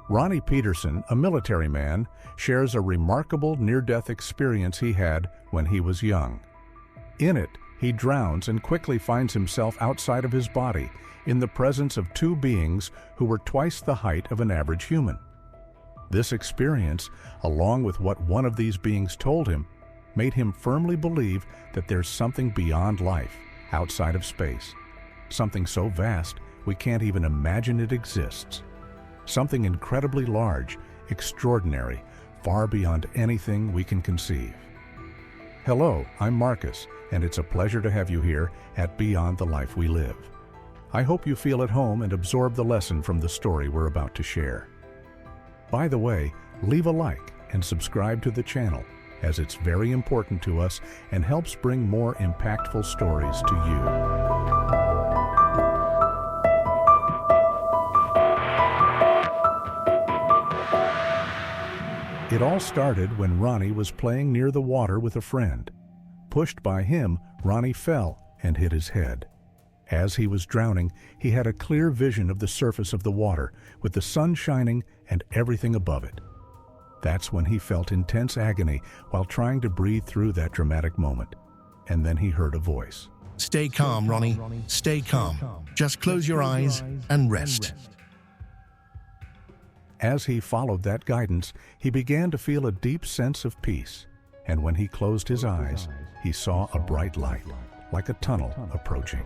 Ronnie Peterson, a military man, shares a remarkable near-death experience he had when he was young. In it, he drowns and quickly finds himself outside of his body, in the presence of two beings who were twice the height of an average human. This experience, along with what one of these beings told him, made him firmly believe that there's something beyond life, outside of space. Something so vast, we can't even imagine it exists. Something incredibly large, extraordinary, far beyond anything we can conceive. Hello, I'm Marcus, and it's a pleasure to have you here at Beyond the Life We Live. I hope you feel at home and absorb the lesson from the story we're about to share. By the way, leave a like and subscribe to the channel, as it's very important to us and helps bring more impactful stories to you. It all started when Ronnie was playing near the water with a friend. Pushed by him, Ronnie fell and hit his head. As he was drowning, he had a clear vision of the surface of the water, with the sun shining and everything above it. That's when he felt intense agony while trying to breathe through that dramatic moment. And then he heard a voice. Stay calm, Ronnie. Stay calm. Just close your eyes and rest. As he followed that guidance, he began to feel a deep sense of peace. And when he closed his eyes, he saw a bright light, like a tunnel approaching.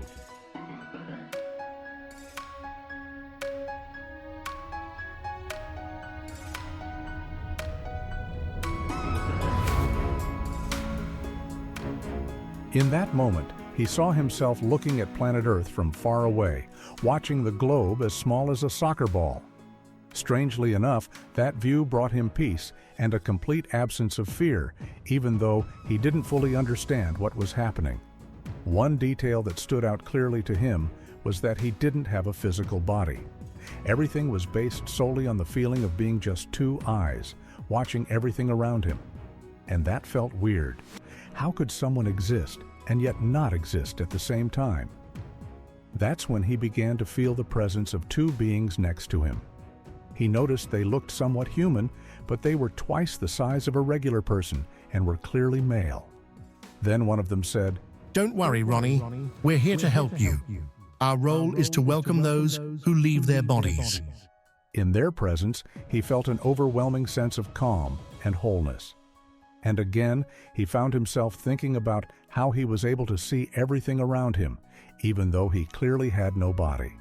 In that moment, he saw himself looking at planet Earth from far away, watching the globe as small as a soccer ball. Strangely enough, that view brought him peace and a complete absence of fear, even though he didn't fully understand what was happening. One detail that stood out clearly to him was that he didn't have a physical body. Everything was based solely on the feeling of being just two eyes, watching everything around him. And that felt weird. How could someone exist and yet not exist at the same time? That's when he began to feel the presence of two beings next to him. He noticed they looked somewhat human, but they were twice the size of a regular person and were clearly male. Then one of them said, "Don't worry, Ronnie. We're here to help you. Our role is to welcome those who leave their bodies." In their presence, he felt an overwhelming sense of calm and wholeness. And again, he found himself thinking about how he was able to see everything around him, even though he clearly had no body.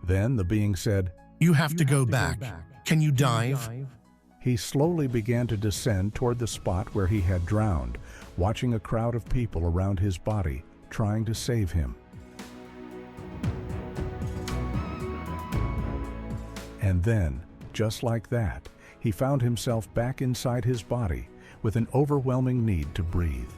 Then the being said, "You have to go back. Can you dive?" He slowly began to descend toward the spot where he had drowned, watching a crowd of people around his body, trying to save him. And then, just like that, he found himself back inside his body, with an overwhelming need to breathe.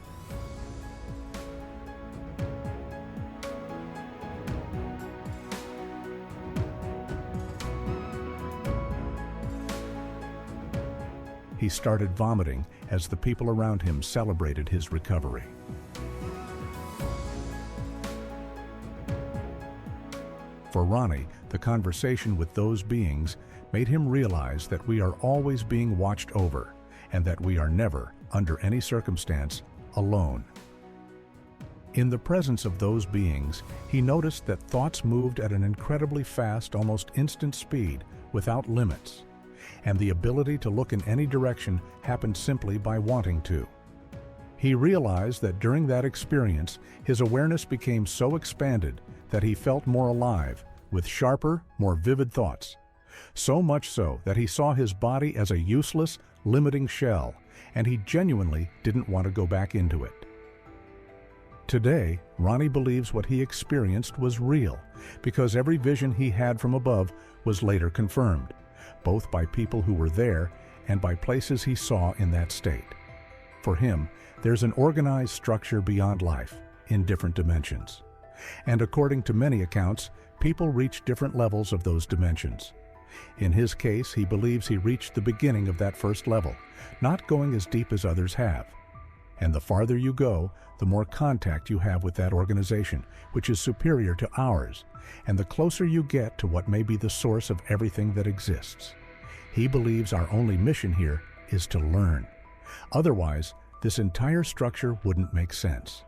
He started vomiting as the people around him celebrated his recovery. For Ronnie, the conversation with those beings made him realize that we are always being watched over, and that we are never, under any circumstance, alone. In the presence of those beings, he noticed that thoughts moved at an incredibly fast, almost instant speed, without limits. And the ability to look in any direction happened simply by wanting to. He realized that during that experience, his awareness became so expanded that he felt more alive, with sharper, more vivid thoughts. So much so that he saw his body as a useless, limiting shell, and he genuinely didn't want to go back into it. Today, Ronnie believes what he experienced was real, because every vision he had from above was later confirmed, both by people who were there and by places he saw in that state. For him, there's an organized structure beyond life, in different dimensions. And according to many accounts, people reach different levels of those dimensions. In his case, he believes he reached the beginning of that first level, not going as deep as others have. And the farther you go, the more contact you have with that organization, which is superior to ours, and the closer you get to what may be the source of everything that exists. He believes our only mission here is to learn. Otherwise, this entire structure wouldn't make sense.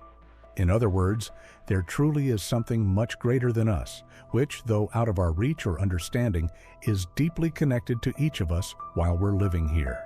In other words, there truly is something much greater than us, which, though out of our reach or understanding, is deeply connected to each of us while we're living here.